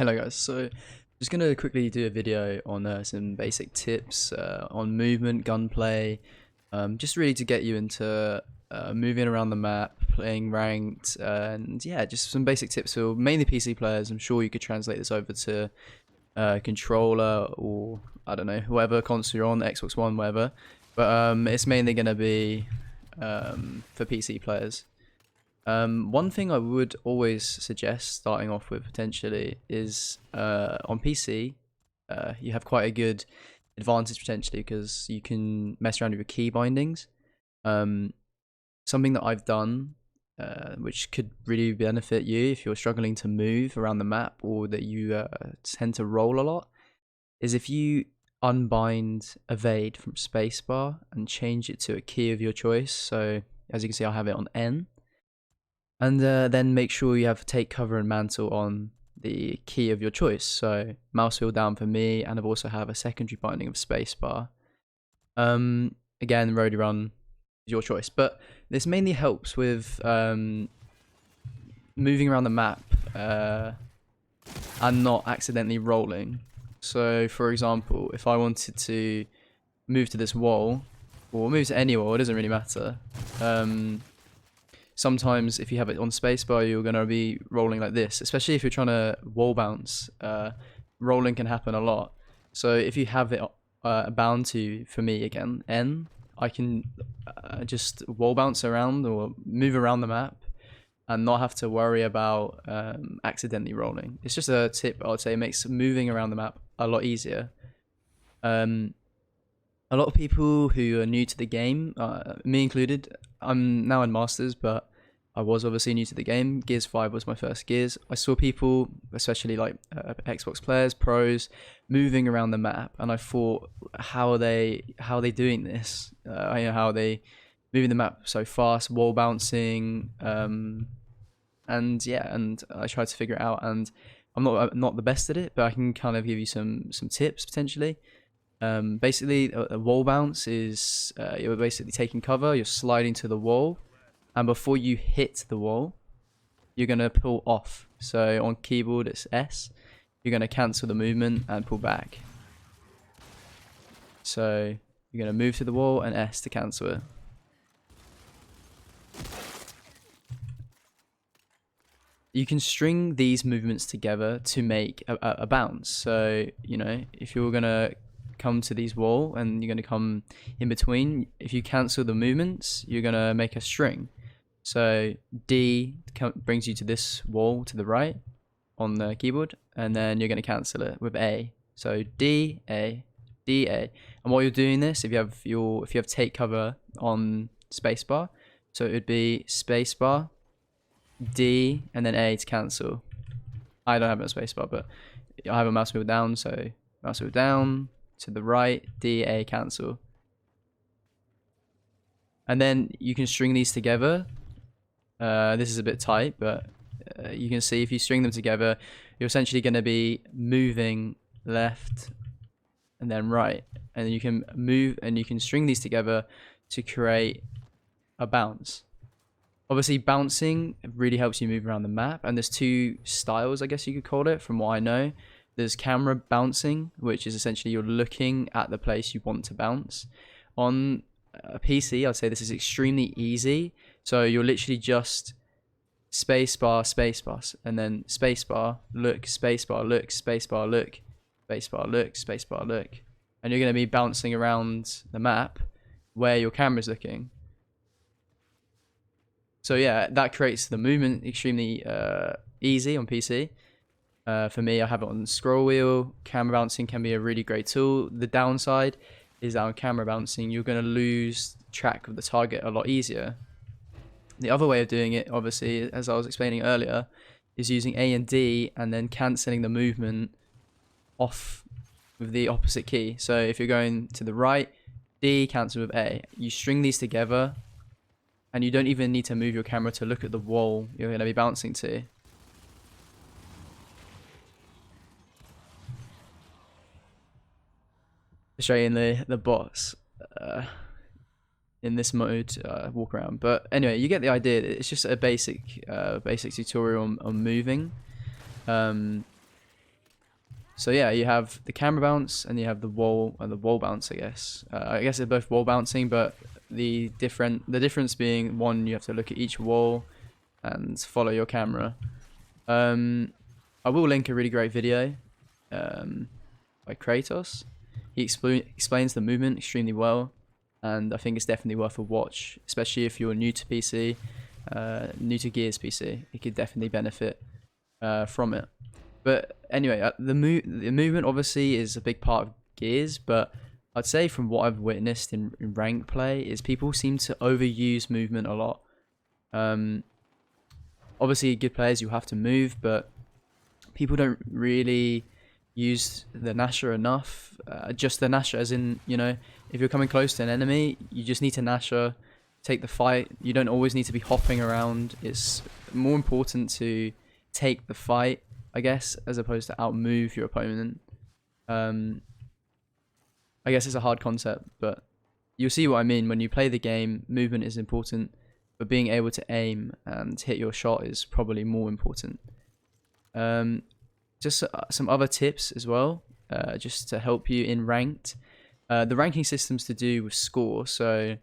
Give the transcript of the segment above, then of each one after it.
Hello guys, so just gonna quickly do a video on some basic tips on movement, gunplay, just really to get you into moving around the map, playing ranked, and yeah, just some basic tips for mainly PC players. I'm sure you could translate this over to controller or I don't know, whatever console you're on, Xbox One, whatever. But it's mainly gonna be for PC players. One thing I would always suggest starting off with potentially is on PC, you have quite a good advantage potentially because you can mess around with your key bindings. Um, Something that I've done, which could really benefit you if you're struggling to move around the map or that you tend to roll a lot, is if you unbind evade from spacebar and change it to a key of your choice. So as you can see, I have it on N. And then make sure you have take cover and mantle on the key of your choice. So mouse wheel down for me, and I've also have a secondary binding of spacebar. Again, roadie run is your choice, but this mainly helps with moving around the map and not accidentally rolling. So for example, if I wanted to move to this wall, or move to any wall, it doesn't really matter. Sometimes if you have it on spacebar, you're going to be rolling like this, especially if you're trying to wall bounce. Rolling can happen a lot. So if you have it bound to, for me again, N, I can just wall bounce around or move around the map and not have to worry about accidentally rolling. It's just a tip I would say. It makes moving around the map a lot easier. A lot of people who are new to the game, me included, I'm now in Masters, but I was obviously new to the game. Gears 5 was my first Gears. I saw people, especially like Xbox players, pros, moving around the map, and I thought, how are they doing this? I know how they moving the map so fast, wall bouncing, and yeah, and I tried to figure it out, and I'm not the best at it, but I can kind of give you some tips potentially. Basically, a wall bounce is you're basically taking cover, you're sliding to the wall, and before you hit the wall, you're going to pull off. So on keyboard, it's S. You're going to cancel the movement and pull back. So you're going to move to the wall and S to cancel it. You can string these movements together to make a bounce. So, you know, if you're going to come to these wall and you're going to come in between, if you cancel the movements, you're going to make a string. So D brings you to this wall to the right on the keyboard, and then you're going to cancel it with A. So D A D A. And while you're doing this, if you have take cover on spacebar, so it would be spacebar D and then A to cancel. I don't have a spacebar, but I have a mouse wheel down, so mouse wheel down to the right, D A cancel. And then you can string these together. This is a bit tight, but you can see if you string them together, you're essentially going to be moving left and then right. And you can move and you can string these together to create a bounce. Obviously, bouncing really helps you move around the map. And there's two styles, I guess you could call it, from what I know. There's camera bouncing, which is essentially you're looking at the place you want to bounce. On a PC, I'd say this is extremely easy. So you're literally just spacebar, spacebar, and then spacebar, look, spacebar, look, spacebar, look, spacebar, look, spacebar, look. And you're going to be bouncing around the map where your camera's looking. So yeah, that creates the movement extremely easy on PC. For me, I have it on scroll wheel. Camera bouncing can be a really great tool. The downside is that on camera bouncing, you're going to lose track of the target a lot easier. The other way of doing it, obviously, as I was explaining earlier, is using A and D and then cancelling the movement off with the opposite key. So if you're going to the right, D cancel with A. You string these together, and you don't even need to move your camera to look at the wall you're going to be bouncing to. Straight in the box. In this mode, walk around. But anyway, you get the idea. It's just a basic tutorial on moving. So yeah, you have the camera bounce and you have the wall bounce. I guess they're both wall bouncing, but the difference being, one, you have to look at each wall and follow your camera. I will link a really great video by Kratos. He explains the movement extremely well, and I think it's definitely worth a watch, especially if you're new to PC, new to Gears PC. You could definitely benefit from it. But anyway, the movement obviously is a big part of Gears, but I'd say from what I've witnessed in rank play is people seem to overuse movement a lot. Obviously, good players, you have to move, but people don't really use the Nasher enough. Just the Nasher, as in, if you're coming close to an enemy, you just need to Nasher, take the fight. You don't always need to be hopping around. It's more important to take the fight, I guess, as opposed to outmove your opponent. I guess it's a hard concept, but you'll see what I mean. When you play the game, movement is important, but being able to aim and hit your shot is probably more important. Just some other tips as well, just to help you in ranked. The ranking system's to do with score, so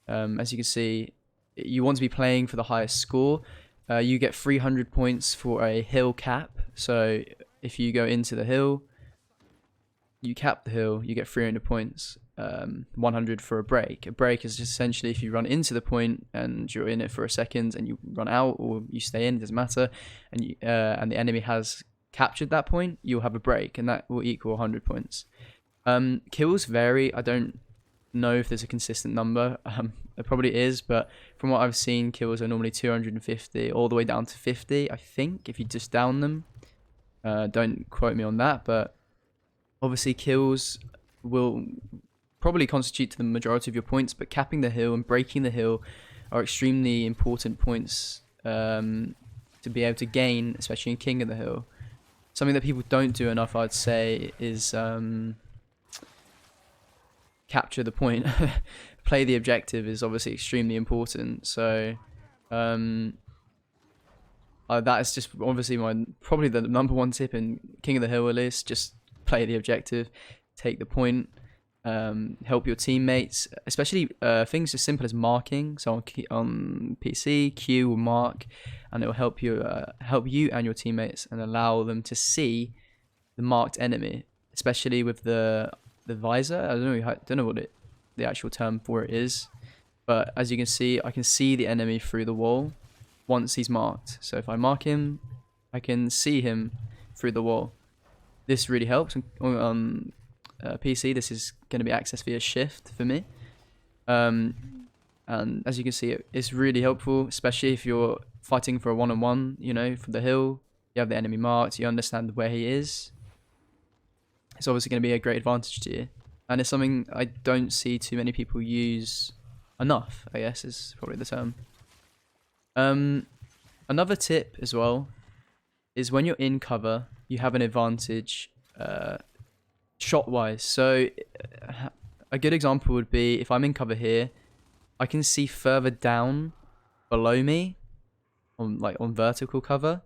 as you can see, you want to be playing for the highest score. You get 300 points for a hill cap, so if you go into the hill, you cap the hill, you get 300 points. 100 for a break. A break is just essentially if you run into the point and you're in it for a second and you run out, or you stay in, it doesn't matter, and the enemy has captured that point, you'll have a break, and that will equal 100 points. Kills vary. I don't know if there's a consistent number. It probably is, but from what I've seen, kills are normally 250 all the way down to 50, I think, if you just down them. Don't quote me on that, but obviously kills will probably constitute to the majority of your points, but capping the hill and breaking the hill are extremely important points to be able to gain, especially in King of the Hill. Something that people don't do enough, I'd say, is capture the point. Play the objective is obviously extremely important. So that is just obviously probably the number one tip in King of the Hill at least. Just play the objective, take the point, help your teammates, especially things as simple as marking. So on PC, Q will mark, and it will help you and your teammates and allow them to see the marked enemy, especially with the visor. I don't know what the actual term for it is, but as you can see, I can see the enemy through the wall once he's marked. So if I mark him, I can see him through the wall. This really helps. On PC, this is going to be accessed via shift for me. And as you can see, it's really helpful, especially if you're fighting for a one-on-one, for the hill. You have the enemy marked, you understand where he is. It's obviously going to be a great advantage to you. And it's something I don't see too many people use enough, I guess is probably the term. Another tip as well is when you're in cover, you have an advantage shot-wise. So a good example would be if I'm in cover here, I can see further down below me on vertical cover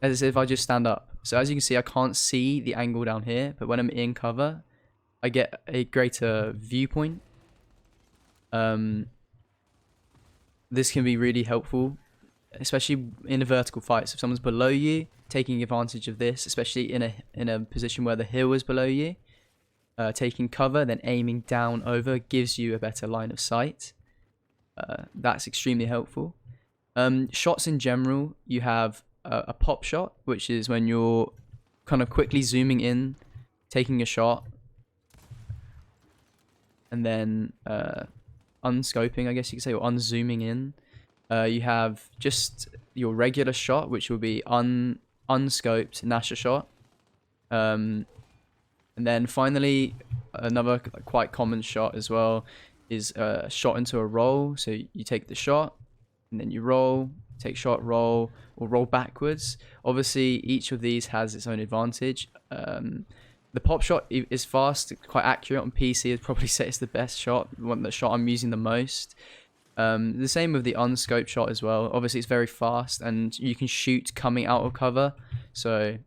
as if I just stand up. So as you can see, I can't see the angle down here, but when I'm in cover, I get a greater viewpoint. This can be really helpful, especially in a vertical fight. So if someone's below you, taking advantage of this, especially in a position where the hill is below you, taking cover, then aiming down over gives you a better line of sight. That's extremely helpful. Shots in general, you have a pop shot, which is when you're kind of quickly zooming in, taking a shot, and then unscoping, I guess you could say, or unzooming in. You have just your regular shot, which will be unscoped Nasher shot. And then finally, another quite common shot as well is a shot into a roll. So you take the shot, and then you roll, take shot, roll, or roll backwards. Obviously, each of these has its own advantage. The pop shot is fast, quite accurate on PC. I'd probably say it's the best shot, the shot I'm using the most. The same with the unscoped shot as well. Obviously, it's very fast, and you can shoot coming out of cover. So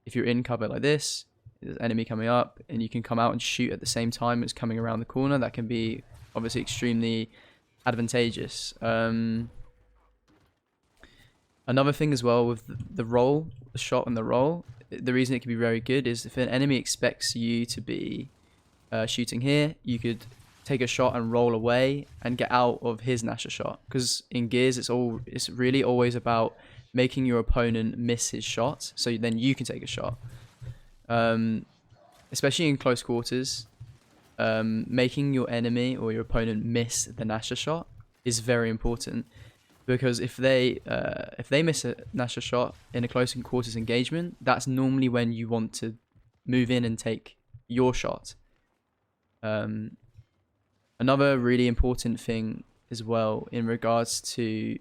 if you're in cover like this, there's an enemy coming up, and you can come out and shoot at the same time as coming around the corner. That can be obviously extremely advantageous. Another thing as well with the roll, the shot and the roll, the reason it can be very good is if an enemy expects you to be shooting here, you could take a shot and roll away and get out of his Nasher shot. Because in Gears, it's really always about making your opponent miss his shot, so then you can take a shot. Especially in close quarters, making your enemy or your opponent miss the Nasher shot is very important. Because if they miss a Nasher shot in a close quarters engagement, that's normally when you want to move in and take your shot. Another really important thing as well in regards to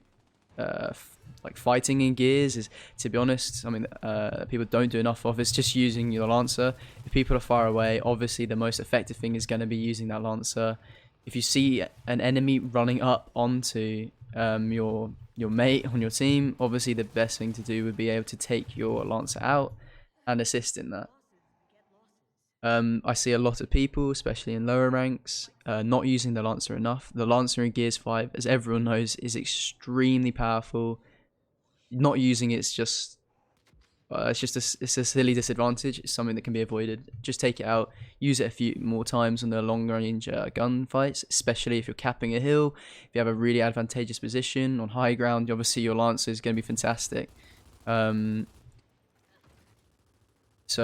like fighting in Gears is, to be honest, something that people don't do enough of is just using your Lancer. If people are far away, obviously the most effective thing is going to be using that Lancer. If you see an enemy running up onto your mate on your team, obviously the best thing to do would be able to take your Lancer out and assist in that. I see a lot of people, especially in lower ranks, not using the Lancer enough. The Lancer in Gears 5, as everyone knows, is extremely powerful. Not using it's just it's a silly disadvantage. It's something that can be avoided. Just take it out, use it a few more times on the long range gun fights, especially if you're capping a hill. If you have a really advantageous position on high ground, obviously your Lancer is going to be fantastic. So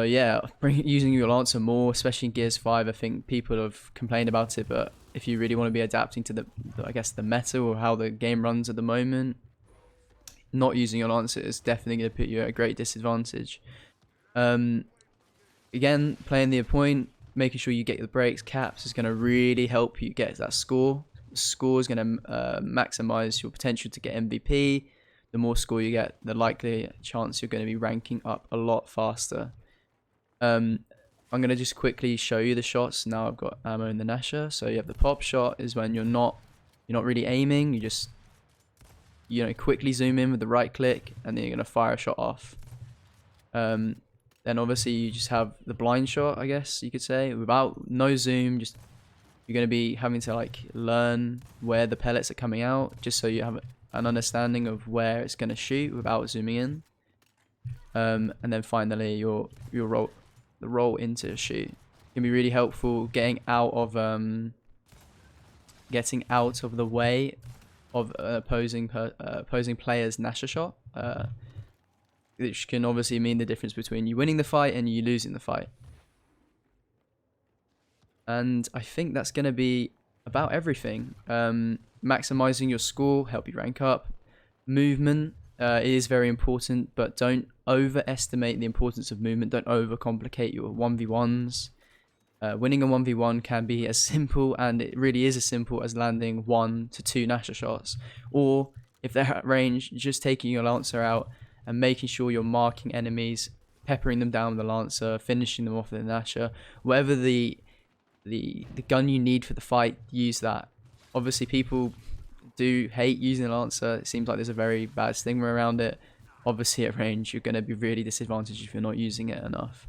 yeah, using your Lancer more, especially in Gears 5, I think people have complained about it, but if you really want to be adapting to I guess the meta or how the game runs at the moment, not using your Lancer is definitely going to put you at a great disadvantage. Again, playing the point, making sure you get the breaks, caps is going to really help you get that score. The score is going to maximize your potential to get MVP. The more score you get, the likely chance you're going to be ranking up a lot faster. I'm going to just quickly show you the shots. Now I've got ammo in the Nasher. So you have the pop shot is when you're not really aiming. You just, quickly zoom in with the right click and then you're going to fire a shot off. Then obviously you just have the blind shot, I guess you could say, without no zoom. Just you're going to be having to like learn where the pellets are coming out, just so you have an understanding of where it's going to shoot without zooming in. And then finally your roll into a shoot can be really helpful, getting out of the way of opposing players' Nasher shot, which can obviously mean the difference between you winning the fight and you losing the fight. And I think that's going to be about everything. Maximizing your score, help you rank up. Movement is very important, but don't overestimate the importance of movement. Don't overcomplicate your 1v1s. Winning a 1v1 can be as simple, and it really is as simple as landing 1 to 2 Nasher shots. Or if they're at range, just taking your Lancer out and making sure you're marking enemies, peppering them down with the Lancer, finishing them off with the Nasher. Whatever the gun you need for the fight, use that. Obviously people do hate using the Lancer. It seems like there's a very bad stigma around it. Obviously at range you're going to be really disadvantaged if you're not using it enough.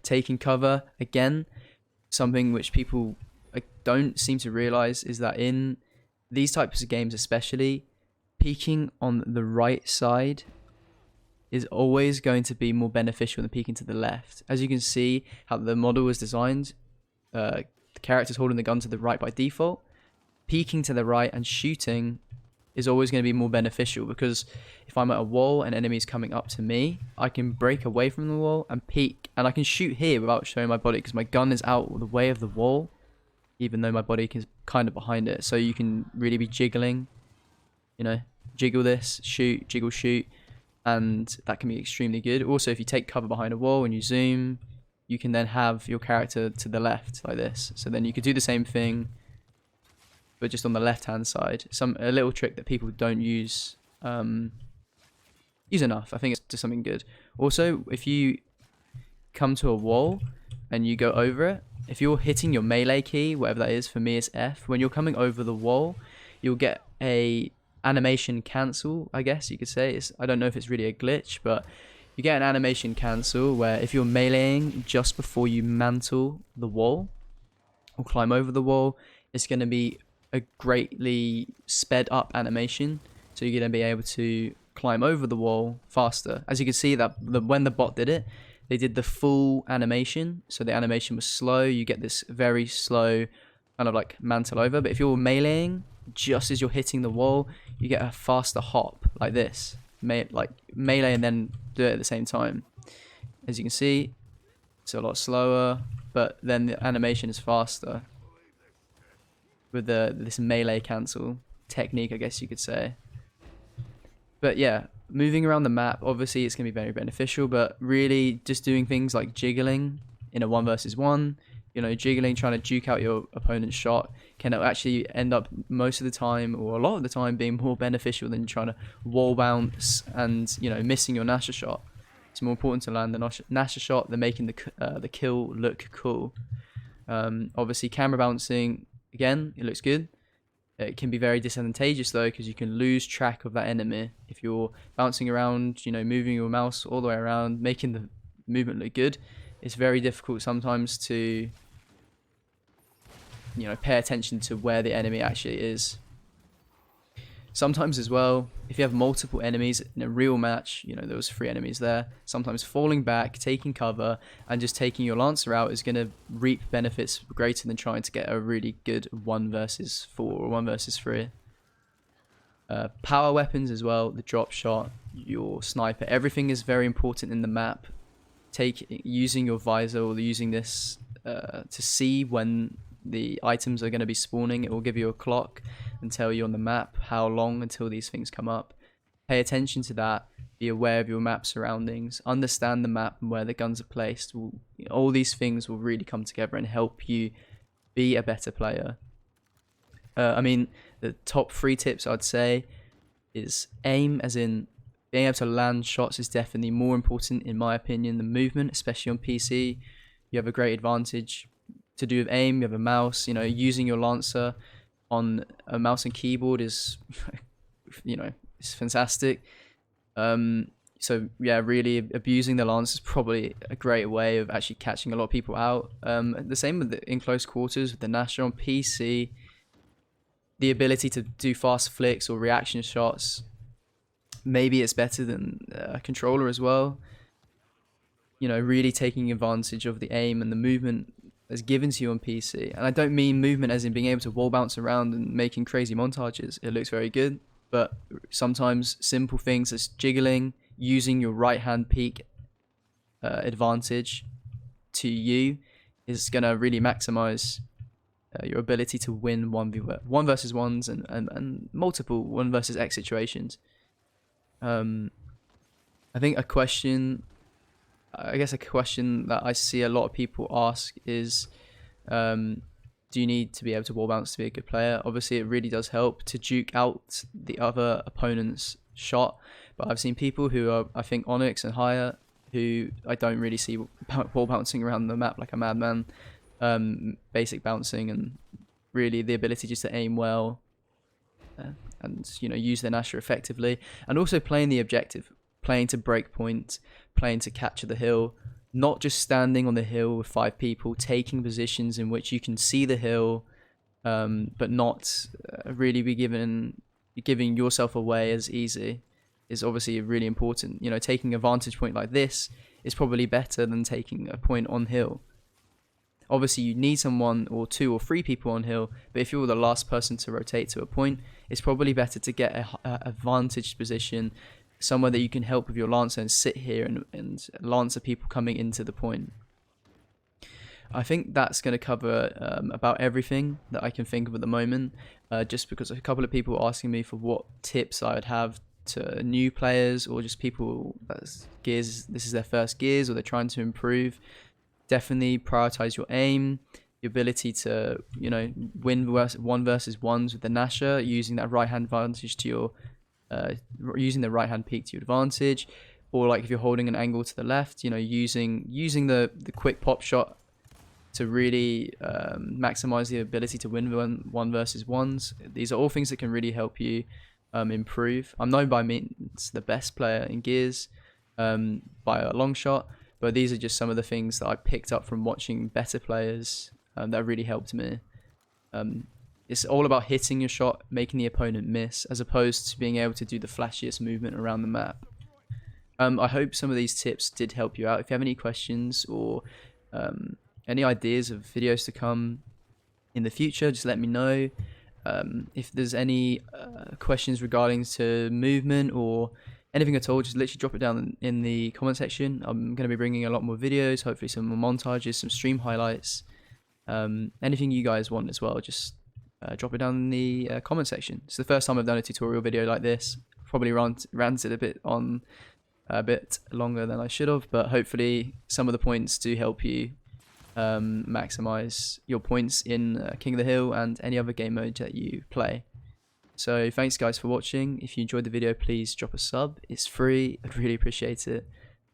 Taking cover, again, something which people don't seem to realize is that in these types of games especially, peeking on the right side is always going to be more beneficial than peeking to the left. As you can see how the model was designed, the character's holding the gun to the right by default. Peeking to the right and shooting is always going to be more beneficial, because if I'm at a wall and enemies coming up to me, I can break away from the wall and peek, and I can shoot here without showing my body because my gun is out the way of the wall, even though my body is kind of behind it. So you can really be jiggling, jiggle this, shoot, jiggle, shoot, and that can be extremely good. Also, if you take cover behind a wall and you zoom, you can then have your character to the left like this. So then you could do the same thing, but just on the left hand side. A little trick that people don't use enough. I think it's just something good. Also, if you come to a wall and you go over it, if you're hitting your melee key, whatever that is, for me it's F, when you're coming over the wall, you'll get a animation cancel, I guess you could say. I don't know if it's really a glitch, but you get an animation cancel where if you're meleeing just before you mantle the wall or climb over the wall, it's going to be a greatly sped up animation. So you're going to be able to climb over the wall faster. As you can see, that when the bot did it, they did the full animation. So the animation was slow. You get this very slow kind of like mantle over. But if you're meleeing just as you're hitting the wall, you get a faster hop like this. Like melee and then do it at the same time. As you can see, it's a lot slower, but then the animation is faster with this melee cancel technique, I guess you could say. But yeah, moving around the map, obviously it's going to be very beneficial, but really just doing things like jiggling in a 1 versus 1, you know, jiggling, trying to juke out your opponent's shot can actually end up most of the time, or a lot of the time, being more beneficial than trying to wall bounce and, you know, missing your Nasher shot. It's more important to land the Nasher shot than making the kill look cool. Obviously, camera bouncing, again, it looks good. It can be very disadvantageous though, because you can lose track of that enemy if you're bouncing around, you know, moving your mouse all the way around, making the movement look good. It's very difficult sometimes to, you know, pay attention to where the enemy actually is. Sometimes as well, if you have multiple enemies in a real match, you know, there was 3 enemies there, sometimes falling back, taking cover, and just taking your Lancer out is going to reap benefits greater than trying to get a really good 1 versus 4 or 1 versus 3. Power weapons as well, the drop shot, your sniper, everything is very important in the map. Using your visor or using this to see when the items are going to be spawning. It will give you a clock and tell you on the map how long until these things come up. Pay attention to that. Be aware of your map surroundings. Understand the map and where the guns are placed. All these things will really come together and help you be a better player. I mean, the top 3 tips I'd say is aim, as in being able to land shots is definitely more important in my opinion than movement, especially on PC. You have a great advantage to do with aim. You have a mouse, you know, using your Lancer on a mouse and keyboard is, you know, it's fantastic. So yeah, really abusing the Lance is probably a great way of actually catching a lot of people out. The same with in close quarters with the Nasher on PC. The ability to do fast flicks or reaction shots, maybe it's better than a controller as well. You know, really taking advantage of the aim and the movement that's given to you on PC. And I don't mean movement as in being able to wall bounce around and making crazy montages. It looks very good, but sometimes simple things as jiggling, using your right hand peek advantage to you is going to really maximize your ability to win 1 versus 1s and multiple 1 versus X situations. I think a question that I see a lot of people ask is, do you need to be able to wall bounce to be a good player? Obviously, it really does help to juke out the other opponent's shot. But I've seen people who are, I think, Onyx and higher, who I don't really see wall bouncing around the map like a madman. Basic bouncing and really the ability just to aim well and, you know, use their Nasher effectively. And also playing the objective, playing to break point, playing to capture the hill, not just standing on the hill with 5 people, taking positions in which you can see the hill, but not really be giving yourself away as easy is obviously really important. You know, taking a vantage point like this is probably better than taking a point on hill. Obviously, you need someone or 2 or 3 people on hill, but if you're the last person to rotate to a point, it's probably better to get a vantage position, somewhere that you can help with your Lancer and sit here and Lancer people coming into the point. I think that's going to cover about everything that I can think of at the moment, just because a couple of people are asking me for what tips I would have to new players or just people that's Gears, this is their first Gears or they're trying to improve. Definitely prioritize your aim, the ability to, you know, win 1 versus 1s with the Nasher, using that right hand advantage to your using the right hand peek to your advantage, or like if you're holding an angle to the left, you know, using the quick pop shot to really maximize the ability to win 1 versus 1s. These are all things that can really help you improve. I'm no by means the best player in Gears, by a long shot, but these are just some of the things that I picked up from watching better players that really helped me. It's all about hitting your shot, making the opponent miss, as opposed to being able to do the flashiest movement around the map. I hope some of these tips did help you out. If you have any questions or any ideas of videos to come in the future, just let me know. If there's any questions regarding to movement or anything at all, just literally drop it down in the comment section. I'm going to be bringing a lot more videos, hopefully some more montages, some stream highlights, anything you guys want as well. Just drop it down in the comment section. It's the first time I've done a tutorial video like this. Probably ranted a bit on a bit longer than I should have, but hopefully some of the points do help you maximize your points in King of the Hill and any other game mode that you play. So thanks guys for watching. If you enjoyed the video, please drop a sub. It's free. I'd really appreciate it.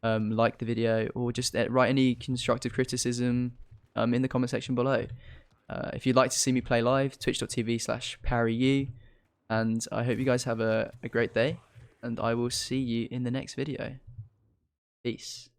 Like the video, or just write any constructive criticism in the comment section below. If you'd like to see me play live, twitch.tv/ParryU. And I hope you guys have a great day, and I will see you in the next video. Peace.